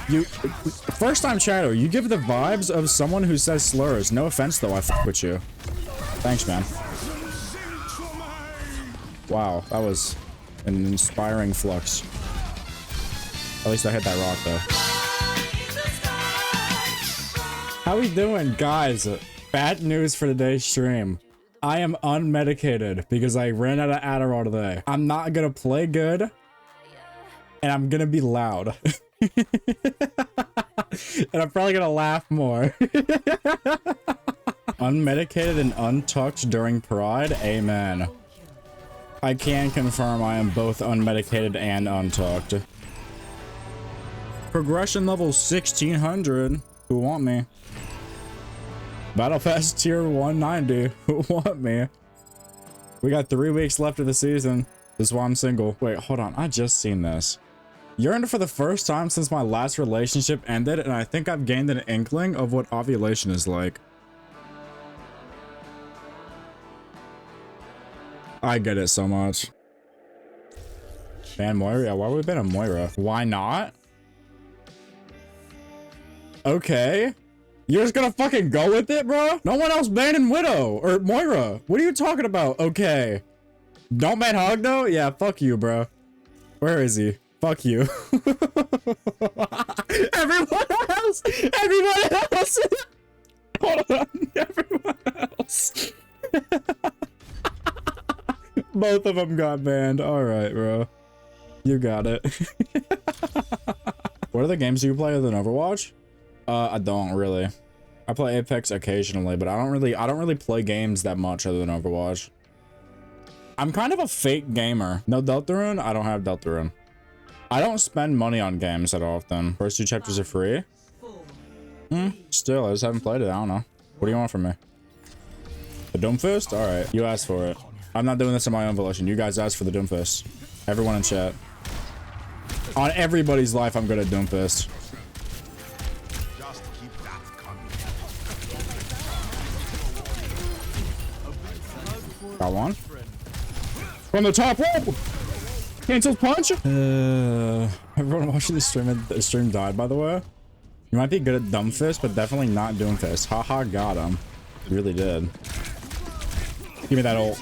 You, first time chatter, you give the vibes of someone who says slurs. No offense though, I fuck with you. Thanks, man. Wow, that was an inspiring flux. At least I hit that rock though. How we doing, guys? Bad news for today's stream. I am unmedicated because I ran out of Adderall today. I'm not gonna play good, and I'm gonna be loud. And I'm probably gonna laugh more. Unmedicated and untucked during Pride? Amen. I can confirm I am both unmedicated and untucked. Progression level 1600. Who want me? Battle Pass tier 190. Who want me? We got 3 weeks left of the season. This is why I'm single. Wait, hold on. I just seen this. Yearned for the first time since my last relationship ended, and I think I've gained an inkling of what ovulation is like. I get it so much. Ban Moira? Yeah, why would we ban a Moira? Why not? Okay. You're just gonna fucking go with it, bro? No one else banning Widow or Moira. What are you talking about? Okay. Don't ban Hog though? Yeah, fuck you, bro. Where is he? Fuck you. Everyone else! Everyone else! Hold on. Everyone else. Both of them got banned. Alright, bro. You got it. What are the games you play other than Overwatch? I don't really. I play Apex occasionally, but I don't really play games that much other than Overwatch. I'm kind of a fake gamer. No Deltarune? I don't have Deltarune. I don't spend money on games that often. First 2 chapters are free. Still, I just haven't played it. I don't know. What do you want from me? The Doomfist? Alright, you asked for it. I'm not doing this on my own volition. You guys asked for the Doomfist. Everyone in chat. On everybody's life, I'm good at Doomfist. Got one. From the top rope! Canceled punch? Everyone watching the stream died, by the way. You might be good at Dumbfist, but definitely not Doomfist. Haha, got him. Really did. Give me that ult.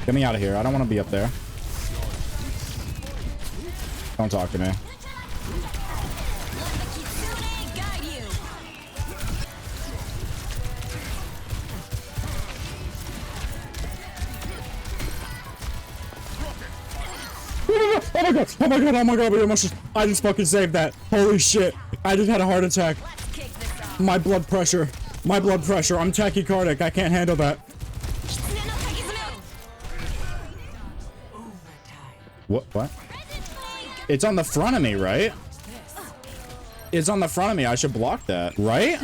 Get me out of here. I don't want to be up there. Don't talk to me. Oh my god, oh my god, oh my god, I just fucking saved that. Holy shit. I just had a heart attack. My blood pressure. My blood pressure. I'm tachycardic. I can't handle that. What? It's on the front of me, right? It's on the front of me. I should block that, right?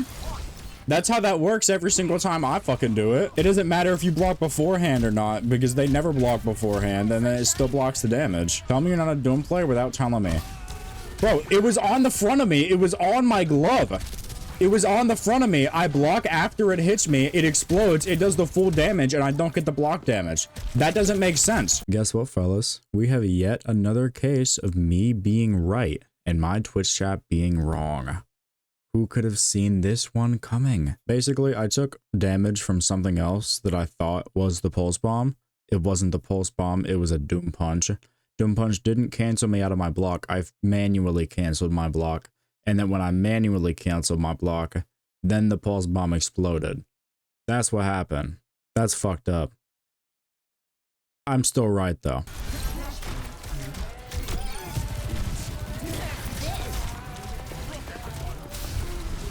That's how that works every single time I fucking do it. It doesn't matter if you block beforehand or not, because they never block beforehand, and then it still blocks the damage. Tell me you're not a Doom player without telling me. Bro, it was on the front of me. It was on my glove. It was on the front of me. I block after it hits me. It explodes. It does the full damage, and I don't get the block damage. That doesn't make sense. Guess what, fellas? We have yet another case of me being right and my Twitch chat being wrong. Who could have seen this one coming? Basically, I took damage from something else that I thought was the pulse bomb. It wasn't the pulse bomb, it was a Doom Punch. Doom Punch didn't cancel me out of my block. I've manually canceled my block. And then when I manually canceled my block, then the pulse bomb exploded. That's what happened. That's fucked up. I'm still right though.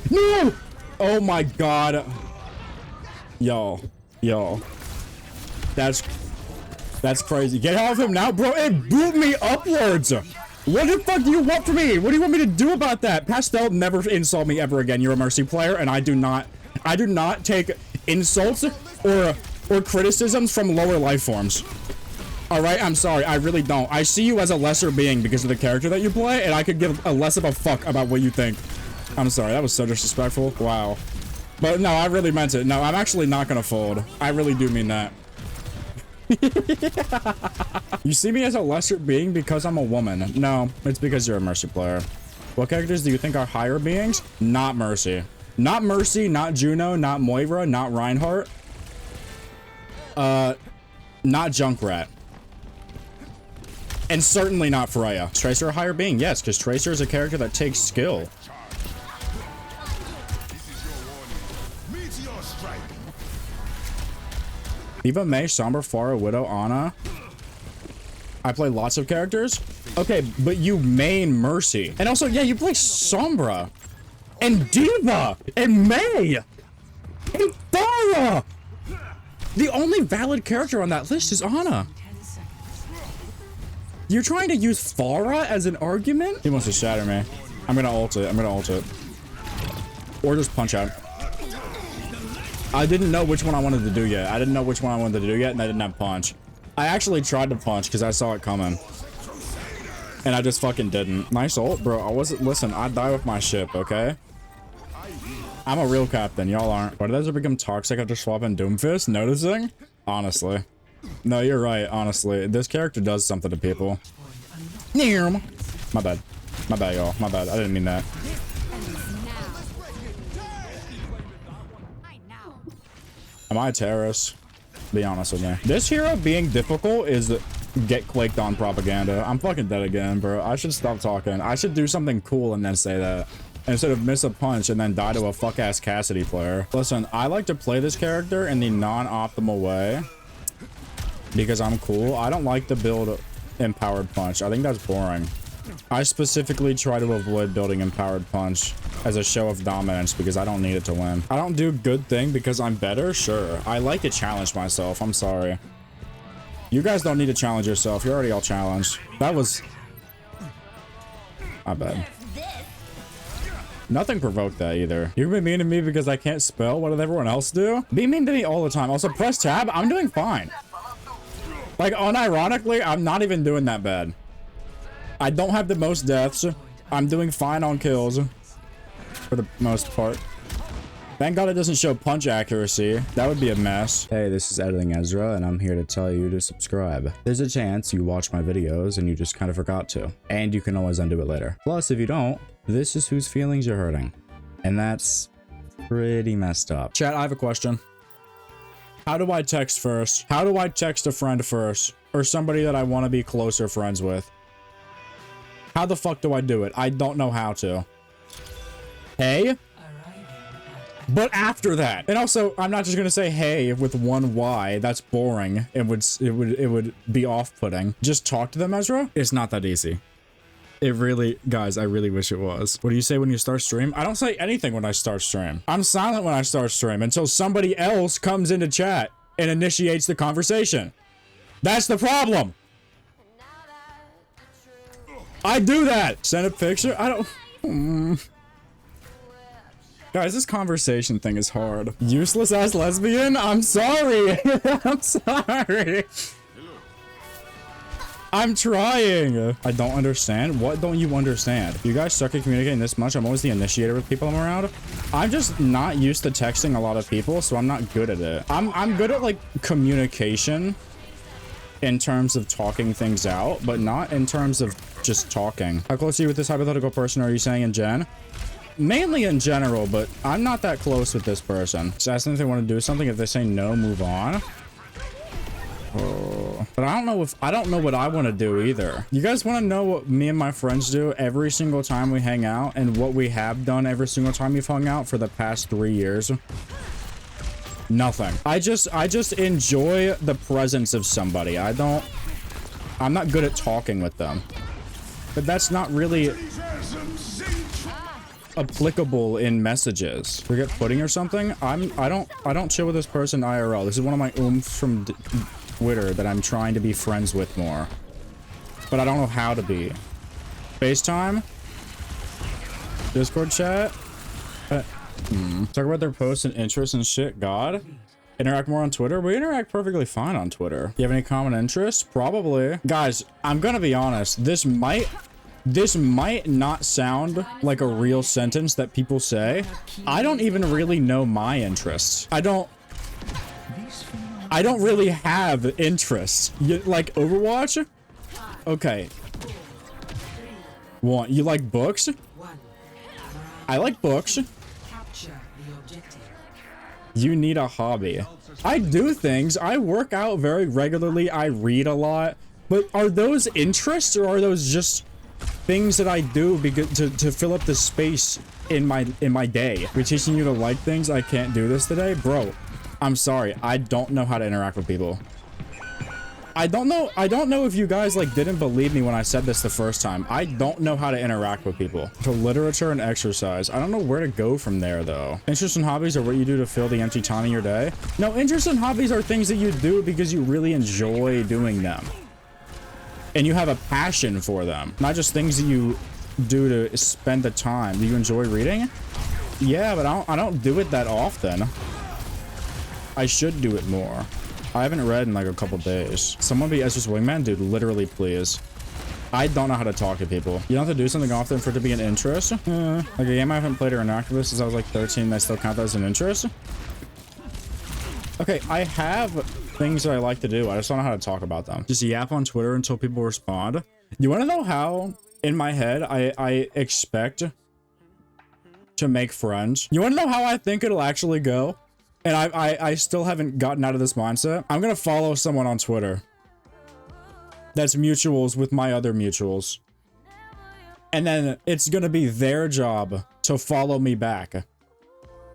No! Oh my god. Yo. That's crazy. Get off him now, bro. It boot me upwards. What the fuck do you want from me? What do you want me to do about that? Pastel, never insult me ever again. You're a Mercy player, and I do not take insults or criticisms from lower life forms. Alright, I'm sorry. I really don't. I see you as a lesser being because of the character that you play, and I could give a less of a fuck about what you think. I'm sorry, that was so disrespectful. Wow. But no, I really meant it. No, I'm actually not gonna fold. I really do mean that. You see me as a lesser being because I'm a woman. No, it's because you're a Mercy player. What characters do you think are higher beings? Not Mercy. Not Mercy, not Juno, not Moira, not Reinhardt. Not Junkrat. And certainly not Freya. Is Tracer a higher being? Yes, because Tracer is a character that takes skill. Eva, Mei, Sombra, Pharah, Widow, Ana. I play lots of characters. Okay, but you main Mercy. And also, yeah, you play Sombra. And Diva. And Mei. And Pharah. The only valid character on that list is Ana. You're trying to use Pharah as an argument? He wants to shatter me. I'm gonna ult it. I'm gonna ult it. Or just punch out. I didn't know which one I wanted to do yet. I didn't know which one I wanted to do yet, and I didn't have punch. I actually tried to punch because I saw it coming. And I just fucking didn't. Nice ult, bro. I wasn't... Listen, I die with my ship, okay? I'm a real captain. Y'all aren't. Why did those become toxic after swapping Doomfist? Noticing? Honestly. No, you're right, honestly. This character does something to people. My bad. My bad, y'all. My bad. I didn't mean that. Am I a terrorist? Be honest with me. This hero being difficult is get quaked on propaganda. I'm fucking dead again, bro. I should stop talking. I should do something cool and then say that. Instead of miss a punch and then die to a fuck-ass Cassidy player. Listen, I like to play this character in the non-optimal way. Because I'm cool. I don't like to build empowered punch. I think that's boring. I specifically try to avoid building empowered punch as a show of dominance because I don't need it to win. I don't do good thing because I'm better. Sure. I like to challenge myself. I'm sorry. You guys don't need to challenge yourself. You're already all challenged. That was... my bad. Nothing provoked that either. You've been mean to me because I can't spell. What did everyone else do? Be mean to me all the time. Also, press tab. I'm doing fine. Like, unironically, I'm not even doing that bad. I don't have the most deaths. I'm doing fine on kills. For the most part. Thank God it doesn't show punch accuracy. That would be a mess. Hey, this is Editing Ezra, and I'm here to tell you to subscribe. There's a chance you watch my videos and you just kind of forgot to. And you can always undo it later. Plus, if you don't, this is whose feelings you're hurting. And that's pretty messed up. Chat, I have a question. How do I text first? How do I text a friend first? Or somebody that I want to be closer friends with? How the fuck do I do it? I don't know how to. Hey? But after that. And also, I'm not just gonna say hey with one Y. That's boring. It would be off-putting. Just talk to them, Ezra? It's not that easy. It really, guys, I really wish it was. What do you say when you start stream? I don't say anything when I start stream. I'm silent when I start stream until somebody else comes into chat and initiates the conversation. That's the problem. I do that. Send a picture. I don't. Guys, this conversation thing is hard. Useless ass lesbian? I'm sorry. I'm sorry. I'm trying. I don't understand. What don't you understand? You guys suck at communicating this much. I'm always the initiator with people I'm around. I'm just not used to texting a lot of people, so I'm not good at it. I'm good at like communication in terms of talking things out, but not in terms of just talking. How close are you with this hypothetical person? Are you saying in gen? Mainly in general, but I'm not that close with this person. Just ask them if they want to do something. If they say no, move on. Oh. But I don't know what I want to do either. You guys want to know what me and my friends do every single time we hang out and what we have done every single time we've hung out for the past 3 years? Nothing. I just enjoy the presence of somebody. I'm not good at talking with them. But that's not really applicable in messages. Forget pudding or something. I don't chill with this person IRL. This is one of my oomph from Twitter that I'm trying to be friends with more. But I don't know how to be. FaceTime? Discord chat? Talk about their posts and interests and shit. God? Interact more on Twitter? We interact perfectly fine on Twitter. You have any common interests? Probably. Guys, I'm gonna be honest. This might not sound like a real sentence that people say. I don't even really know my interests. I don't really have interests. You like Overwatch? Okay. One, you like books? I like books. You need a hobby. I do things. I work out very regularly. I read a lot. But are those interests or are those just things that I do because to fill up the space in my day? We're teaching you to like things. I can't do this today, bro. I'm sorry. I don't know how to interact with people. I don't know if you guys like didn't believe me when I said this the first time. I don't know how to interact with people. To literature and exercise. I don't know where to go from there though. Interests and hobbies are what you do to fill the empty time in your day. No, interests and hobbies are things that you do because you really enjoy doing them. And you have a passion for them. Not just things that you do to spend the time. Do you enjoy reading? Yeah, but I don't do it that often. I should do it more. I haven't read in like a couple days. Someone be Ezra's wingman? Dude, literally, please. I don't know how to talk to people. You don't have to do something often for it to be an interest? Like a game I haven't played or interacted with since I was like 13, and I still count that as an interest? Okay, I have things that I like to do. I just don't know how to talk about them. Just yap on Twitter until people respond. You want to know how, in my head, I expect to make friends? You want to know how I think it'll actually go? And I still haven't gotten out of this mindset. I'm gonna follow someone on Twitter that's mutuals with my other mutuals. And then it's gonna be their job to follow me back.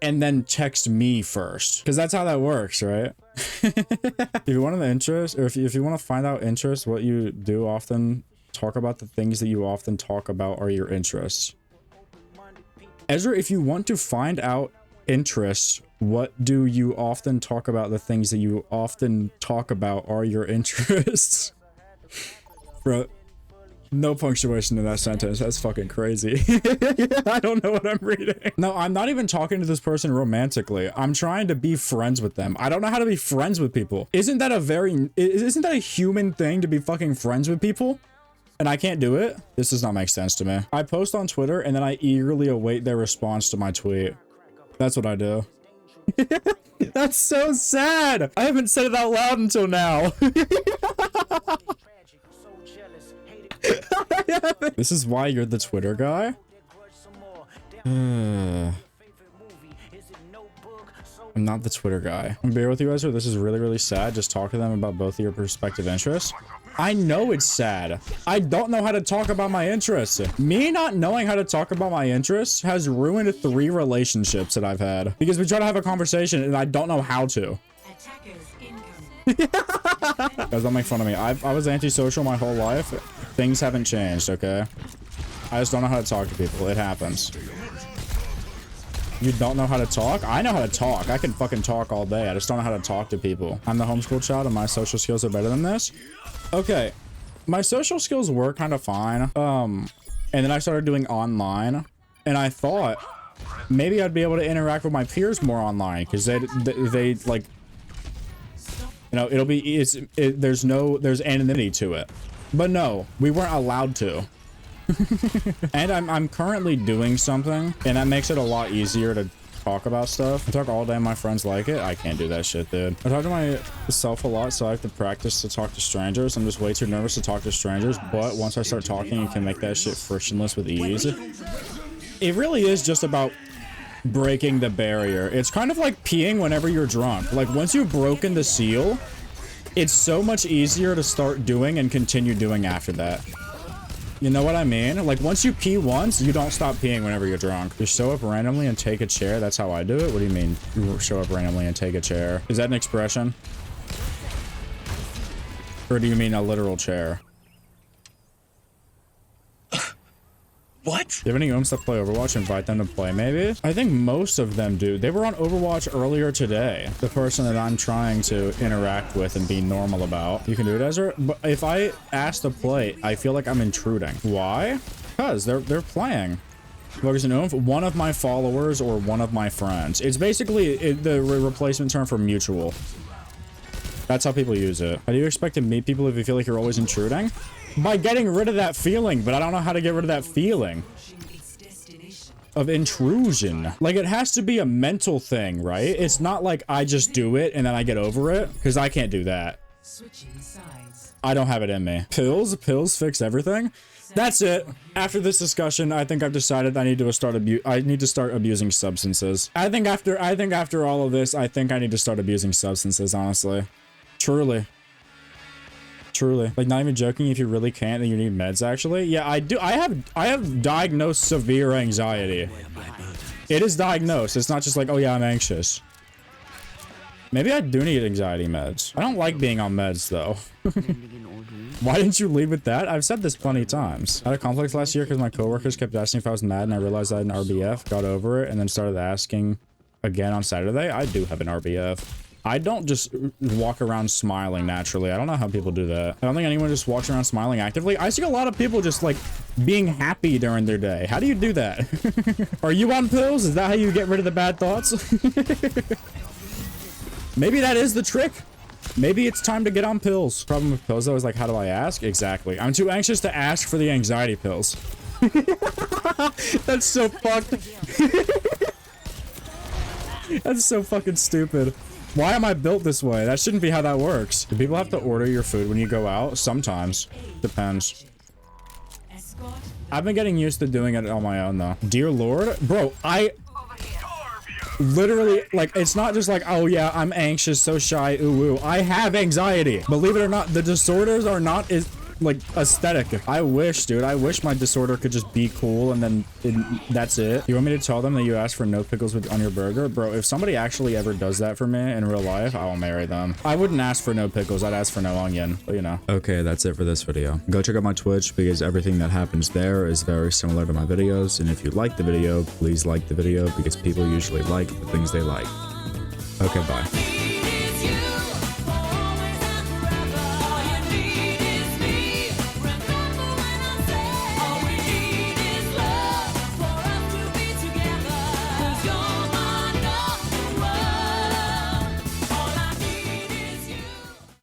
And then text me first. Because that's how that works, right? If you want an interest, or if you want to find out interests, what you do often talk about, the things that you often talk about are your interests. Ezra, if you want to find out interests, what do you often talk about? The things that you often talk about are your interests. Bro, no punctuation in that sentence. That's fucking crazy. I don't know what I'm reading. No, I'm not even talking to this person romantically. I'm trying to be friends with them. I don't know how to be friends with people. Isn't that a human thing to be fucking friends with people? And I can't do it? This does not make sense to me. I post on Twitter and then I eagerly await their response to my tweet. That's what I do. That's so sad. I haven't said it out loud until now. This is why you're the Twitter guy? I'm not the Twitter guy. I'm bear with you, Ezra. This is really, really sad. Just talk to them about both of your respective interests. I know it's sad. I don't know how to talk about my interests. Me not knowing how to talk about my interests has ruined 3 relationships that I've had. Because we try to have a conversation and I don't know how to. Guys, don't make fun of me. I was antisocial my whole life. Things haven't changed, okay? I just don't know how to talk to people. It happens. You don't know how to talk? I know how to talk. I can fucking talk all day. I just don't know how to talk to people. I'm the homeschool child and my social skills are better than this. Okay. My social skills were kind of fine. And then I started doing online and I thought maybe I'd be able to interact with my peers more online because they like, you know, it'll be, there's anonymity to it. But no, we weren't allowed to. And I'm currently doing something and that makes it a lot easier to talk about stuff. I talk all day and my friends like it. I can't do that shit, dude. I talk to myself a lot, so I have to practice to talk to strangers. I'm just way too nervous to talk to strangers, but once I start talking, you can make that shit frictionless with ease. It really is just about breaking the barrier. It's kind of like peeing whenever you're drunk. Like once you've broken the seal, it's so much easier to start doing and continue doing after that. You know what I mean? Like once you pee once, you don't stop peeing whenever you're drunk. You show up randomly and take a chair. That's how I do it. What do you mean? You show up randomly and take a chair? Is that an expression? Or do you mean a literal chair? What? Do you have any homes that play Overwatch? Invite them to play, maybe? I think most of them do. They were on Overwatch earlier today. The person that I'm trying to interact with and be normal about. You can do it, Ezra. But if I ask to play, I feel like I'm intruding. Why? Because they're playing. Focus on one of my followers or one of my friends. It's basically the replacement term for mutual. That's how people use it. How do you expect to meet people if you feel like you're always intruding? By getting rid of that feeling, but I don't know how to get rid of that feeling. of intrusion. Like, it has to be a mental thing, right? It's not like I just do it and then I get over it, because I can't do that. I don't have it in me. Pills fix everything. That's it. After this discussion, I think I've decided I need to start abusing substances. I think after all of this, I think I need to start abusing substances, honestly. Truly. Like, not even joking, if you really can't, then you need meds, actually. Yeah, I do. I have diagnosed severe anxiety. It is diagnosed. It's not just like, oh yeah, I'm anxious. Maybe I do need anxiety meds. I don't like being on meds, though. Why didn't you lead with that? I've said this plenty of times. I had a conflict last year because my coworkers kept asking if I was mad, and I realized I had an RBF, got over it, and then started asking again on Saturday. I do have an RBF. I don't just walk around smiling naturally. I don't know how people do that. I don't think anyone just walks around smiling actively. I see a lot of people just like being happy during their day. How do you do that? Are you on pills? Is that how you get rid of the bad thoughts? Maybe that is the trick. Maybe it's time to get on pills. Problem with pills though is like, how do I ask? Exactly. I'm too anxious to ask for the anxiety pills. That's so fucked. That's so fucking stupid. Why am I built this way? That shouldn't be how that works. Do people have to order your food when you go out? Sometimes. Depends. I've been getting used to doing it on my own though. Dear Lord. Bro, I literally, like, it's not just like, oh yeah, I'm anxious, so shy, ooh. I have anxiety. Believe it or not, the disorders are not as like aesthetic. I wish, dude, I wish my disorder could just be cool and then that's it. You want me to tell them that you asked for no pickles on your burger? Bro, if somebody actually ever does that for me in real life, I will marry them. I wouldn't ask for no pickles. I'd ask for no onion, but you know. Okay, that's it for this video. Go check out my Twitch because everything that happens there is very similar to my videos. And if you like the video, please like the video because people usually like the things they like. Okay, bye.